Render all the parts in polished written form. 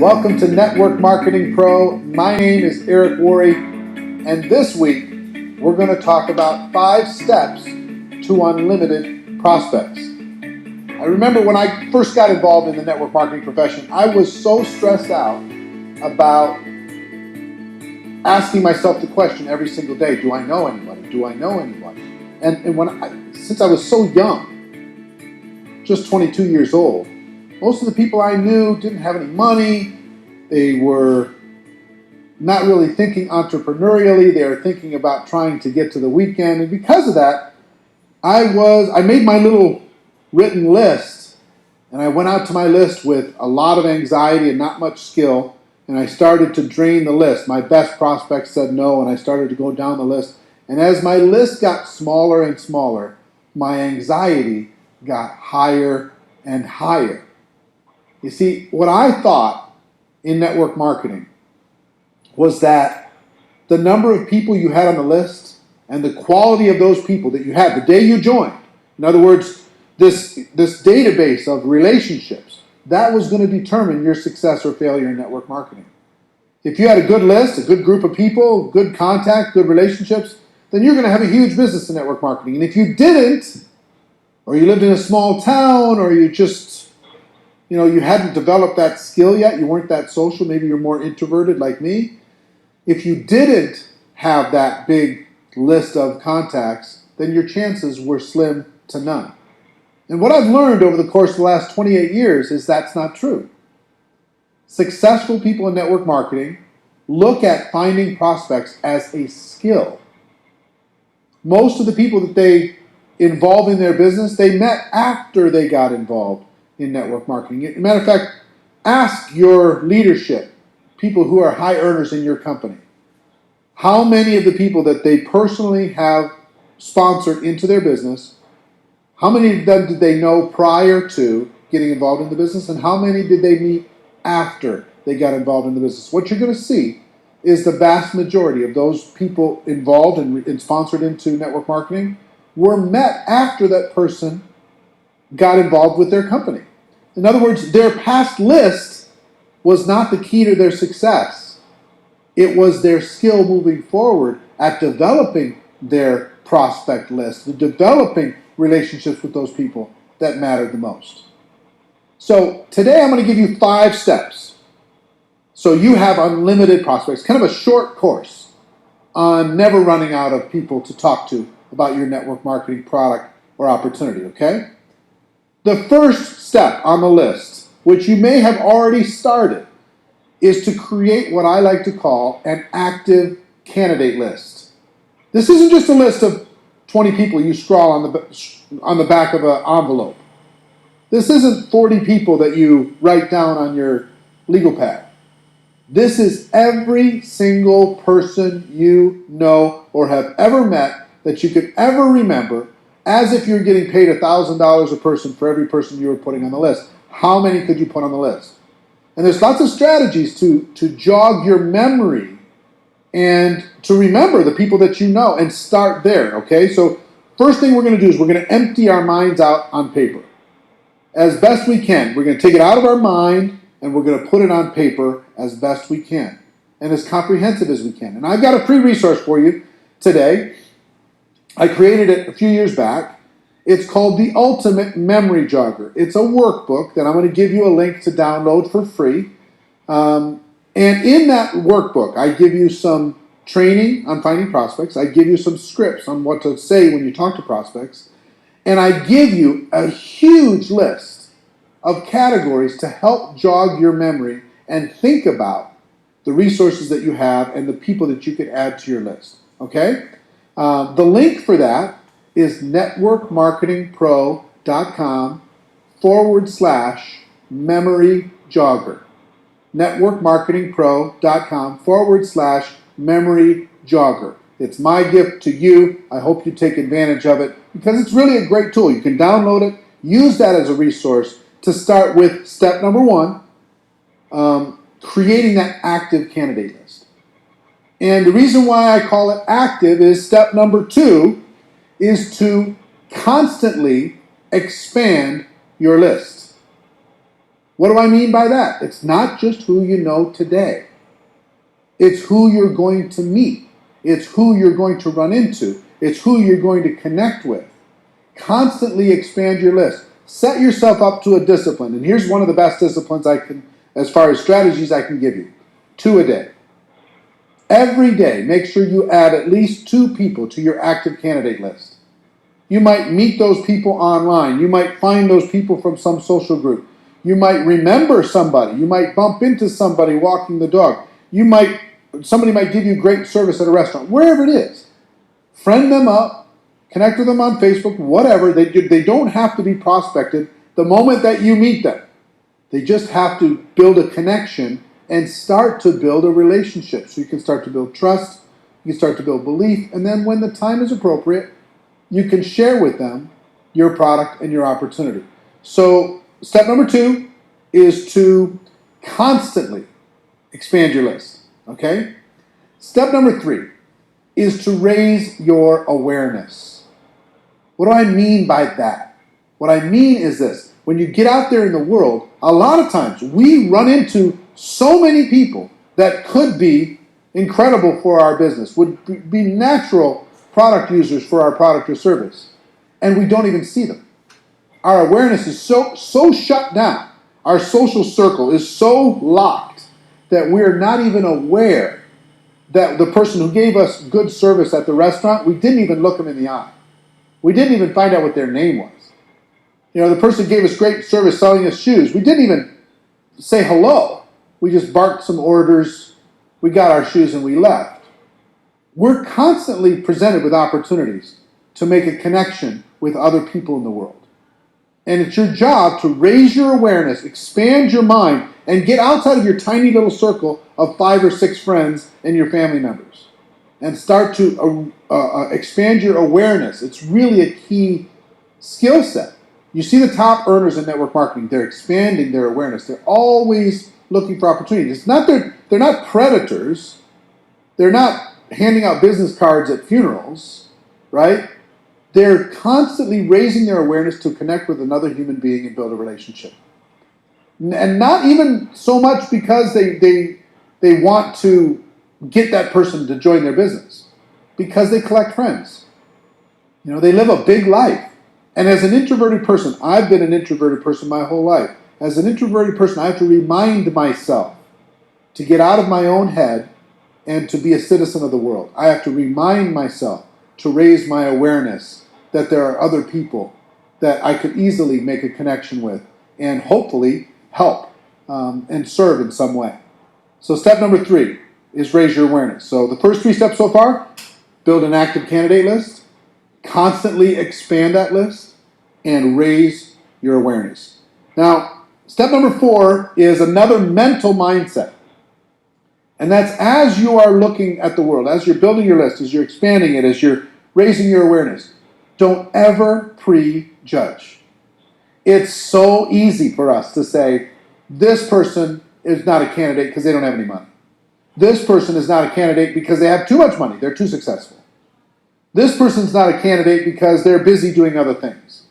Welcome to Network Marketing Pro. My name is Éiric Wوري, and this week we're going to talk about 5 steps to unlimited prospects. I remember when I first got involved in the network marketing profession, I was so stressed out about asking myself the question every single day, do I know anybody? Do I know anybody? And since I was so young, just 22 years old, most of the people I knew didn't have any money. They were not really thinking entrepreneurially. They were thinking about trying to get to the weekend. And because of that, I made my little written list, and I went out to my list with a lot of anxiety and not much skill, and I started to drain the list. My best prospects said no, and I started to go down the list. And as my list got smaller and smaller, my anxiety got higher and higher. You see, what I thought in network marketing was that the number of people you had on the list and the quality of those people that you had the day you joined, in other words, this database of relationships, that was going to determine your success or failure in network marketing. If you had a good list, a good group of people, good contact, good relationships, then you're going to have a huge business in network marketing. And if you didn't, or you lived in a small town, or you just you hadn't developed that skill yet, you weren't that social, maybe you're more introverted like me. If you didn't have that big list of contacts, then your chances were slim to none. And what I've learned over the course of the last 28 years is that's not true. Successful people in network marketing look at finding prospects as a skill. Most of the people that they involve in their business, they met after they got involved in network marketing. As a matter of fact, ask your leadership, people who are high earners in your company, how many of the people that they personally have sponsored into their business, how many of them did they know prior to getting involved in the business, and how many did they meet after they got involved in the business? What you're going to see is the vast majority of those people involved and sponsored into network marketing were met after that person got involved with their company. In other words, their past list was not the key to their success. It was their skill moving forward at developing their prospect list, the developing relationships with those people that mattered the most. So today I'm going to give you 5 steps so you have unlimited prospects, kind of a short course on never running out of people to talk to about your network marketing product or opportunity, okay? The first step on the list, which you may have already started, is to create what I like to call an active candidate list. This isn't just a list of 20 people you scrawl on the back of an envelope. This isn't 40 people that you write down on your legal pad. This is every single person you know or have ever met that you could ever remember, as if you're getting paid $1,000 a person for every person you were putting on the list. How many could you put on the list? And there's lots of strategies to jog your memory and to remember the people that you know and start there, okay? So first thing we're going to do is we're going to empty our minds out on paper. As best we can. We're going to take it out of our mind and we're going to put it on paper as best we can and as comprehensive as we can. And I've got a free resource for you today. I created it a few years back. It's called the Ultimate Memory Jogger. It's a workbook that I'm going to give you a link to download for free. And in that workbook, I give you some training on finding prospects. I give you some scripts on what to say when you talk to prospects. And I give you a huge list of categories to help jog your memory and think about the resources that you have and the people that you could add to your list. Okay? The link for that is networkmarketingpro.com/memory jogger. networkmarketingpro.com/memory jogger. It's my gift to you. I hope you take advantage of it because it's really a great tool. You can download it, use that as a resource to start with step number 1, creating that active candidate list. And the reason why I call it active is step number 2 is to constantly expand your list. What do I mean by that? It's not just who you know today. It's who you're going to meet. It's who you're going to run into. It's who you're going to connect with. Constantly expand your list. Set yourself up to a discipline. And here's one of the best disciplines I can, as far as strategies I can give you. 2 a day. Every day, make sure you add at least 2 people to your active candidate list. You might meet those people online. You might find those people from some social group. You might remember somebody. You might bump into somebody walking the dog. Somebody might give you great service at a restaurant. Wherever it is, friend them up, connect with them on Facebook, whatever. They don't have to be prospected the moment that you meet them. They just have to build a connection and start to build a relationship. So you can start to build trust, you can start to build belief, and then when the time is appropriate, you can share with them your product and your opportunity. So step number 2 is to constantly expand your list, okay? Step number 3 is to raise your awareness. What do I mean by that? What I mean is this. When you get out there in the world, a lot of times we run into so many people that could be incredible for our business, would be natural product users for our product or service, and we don't even see them. Our awareness is so shut down. Our social circle is so locked that we're not even aware that the person who gave us good service at the restaurant, we didn't even look them in the eye. We didn't even find out what their name was. The person gave us great service selling us shoes. We didn't even say hello. We just barked some orders, we got our shoes, and we left. We're constantly presented with opportunities to make a connection with other people in the world. And it's your job to raise your awareness, expand your mind, and get outside of your tiny little circle of 5 or 6 friends and your family members. And start to expand your awareness. It's really a key skill set. You see the top earners in network marketing, they're expanding their awareness. They're always looking for opportunities. It's not they're not predators. They're not handing out business cards at funerals, right? They're constantly raising their awareness to connect with another human being and build a relationship. And not even so much because they want to get that person to join their business, because they collect friends. They live a big life. And as an introverted person, I've been an introverted person my whole life. As an introverted person, I have to remind myself to get out of my own head and to be a citizen of the world. I have to remind myself to raise my awareness that there are other people that I could easily make a connection with and hopefully help and serve in some way. So step number 3 is raise your awareness. So the first 3 steps so far: build an active candidate list, constantly expand that list, and raise your awareness. Now, step number 4 is another mental mindset. And that's as you are looking at the world, as you're building your list, as you're expanding it, as you're raising your awareness, don't ever prejudge. It's so easy for us to say, this person is not a candidate because they don't have any money. This person is not a candidate because they have too much money. They're too successful. This person's not a candidate because they're busy doing other things.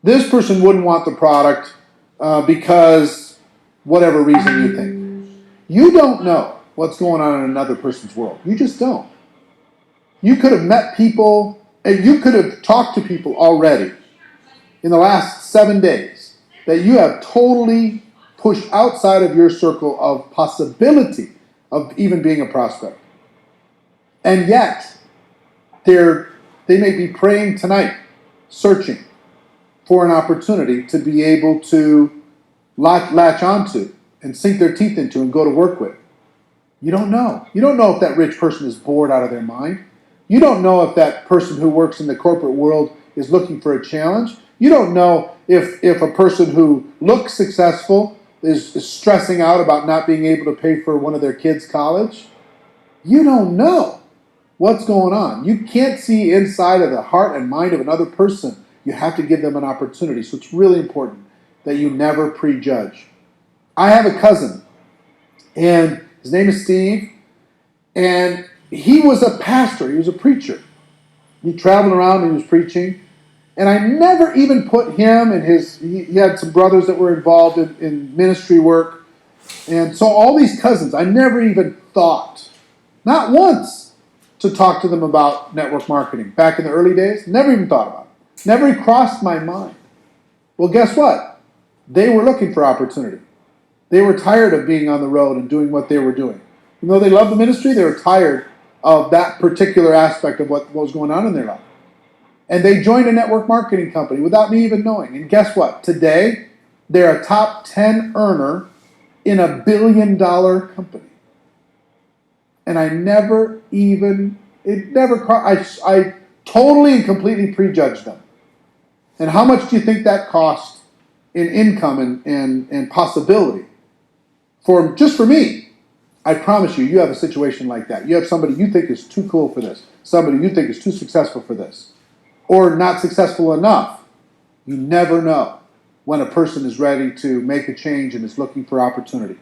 This person wouldn't want the product because whatever reason you think. You don't know what's going on in another person's world. You just don't. You could have met people, and you could have talked to people already in the last 7 days that you have totally pushed outside of your circle of possibility of even being a prospect. And yet, they may be praying tonight, searching for an opportunity to be able to latch onto and sink their teeth into and go to work with. You don't know. You don't know if that rich person is bored out of their mind. You don't know if that person who works in the corporate world is looking for a challenge. You don't know if a person who looks successful is stressing out about not being able to pay for one of their kids' college. You don't know what's going on. You can't see inside of the heart and mind of another person. You have to give them an opportunity. So it's really important that you never prejudge. I have a cousin, and his name is Steve, and he was a pastor. He was a preacher. He traveled around and he was preaching, And I never even put him and he had some brothers that were involved in ministry work. And so all these cousins, I never even thought, not once, to talk to them about network marketing. Back in the early days, never even thought about it. Never even crossed my mind. Well, guess what? They were looking for opportunity. They were tired of being on the road and doing what they were doing. Even though they loved the ministry, they were tired of that particular aspect of what was going on in their life. And they joined a network marketing company without me even knowing. And guess what? Today, they're a top 10 earner in a $1 billion company. And I totally and completely prejudged them. And how much do you think that cost in income and possibility? Just for me, I promise you have a situation like that. You have somebody you think is too cool for this. Somebody you think is too successful for this. Or not successful enough. You never know when a person is ready to make a change and is looking for opportunity.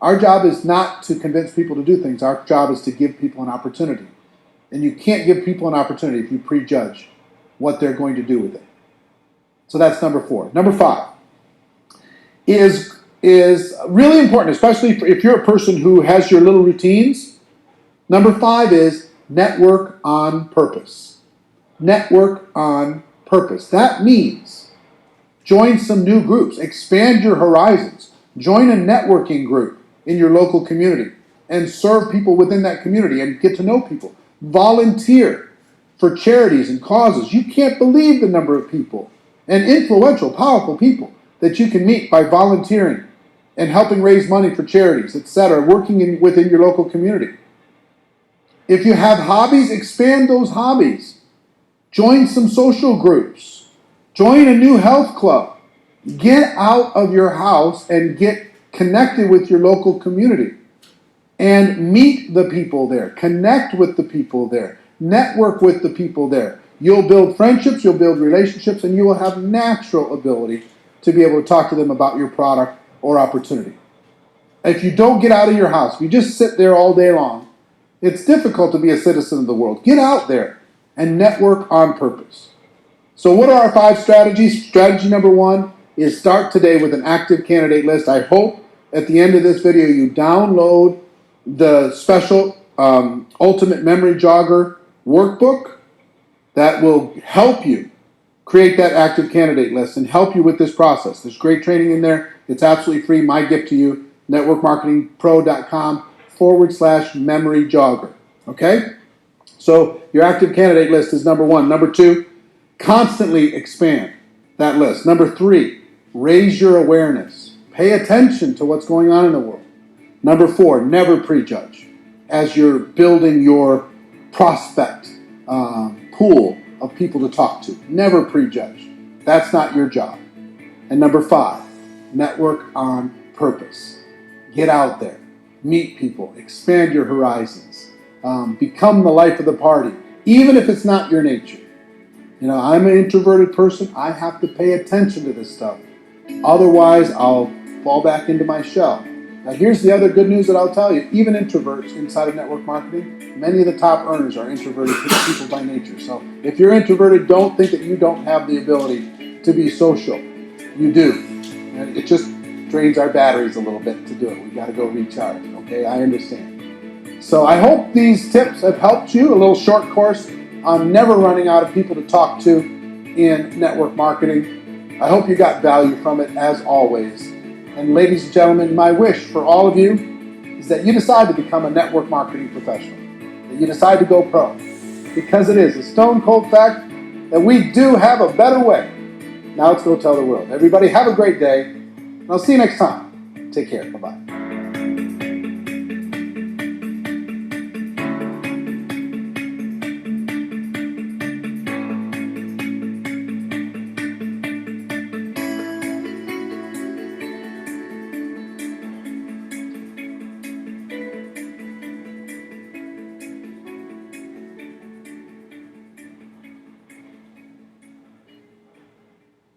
Our job is not to convince people to do things. Our job is to give people an opportunity. And you can't give people an opportunity if you prejudge what they're going to do with it. So that's number 4. Number 5 is really important, especially if you're a person who has your little routines. Number 5 is network on purpose. Network on purpose. That means join some new groups, expand your horizons, join a networking group in your local community and serve people within that community and get to know people. Volunteer for charities and causes. You can't believe the number of people and influential, powerful people that you can meet by volunteering and helping raise money for charities, etc., working within your local community. If you have hobbies, expand those hobbies. Join some social groups. Join a new health club. Get out of your house and get connected with your local community. And meet the people there. Connect with the people there. Network with the people there. You'll build friendships, you'll build relationships, and you will have natural ability to be able to talk to them about your product or opportunity. If you don't get out of your house, if you just sit there all day long, it's difficult to be a citizen of the world. Get out there and network on purpose. So what are our 5 strategies? Strategy number 1 is start today with an active candidate list. I hope at the end of this video you download the special Ultimate Memory Jogger workbook that will help you create that active candidate list and help you with this process. There's great training in there. It's absolutely free. My gift to you, networkmarketingpro.com/memory jogger. Okay? So your active candidate list is number 1. Number 2, constantly expand that list. Number 3, raise your awareness. Pay attention to what's going on in the world. Number 4, never prejudge as you're building your prospect pool of people to talk to. Never prejudge. That's not your job. And number 5, network on purpose. Get out there. Meet people. Expand your horizons. Become the life of the party, even if it's not your nature. You know, I'm an introverted person. I have to pay attention to this stuff. Otherwise, I'll fall back into my shell. Now, here's the other good news that I'll tell you. Even introverts inside of network marketing, many of the top earners are introverted people by nature. So if you're introverted, don't think that you don't have the ability to be social. You do. And it just drains our batteries a little bit to do it. We got to go recharge. Okay, I understand. So I hope these tips have helped you. A little short course on never running out of people to talk to in network marketing. I hope you got value from it, as always. And ladies and gentlemen, my wish for all of you is that you decide to become a network marketing professional, that you decide to go pro, because it is a stone cold fact that we do have a better way. Now let's go tell the world. Everybody have a great day, and I'll see you next time. Take care. Bye-bye.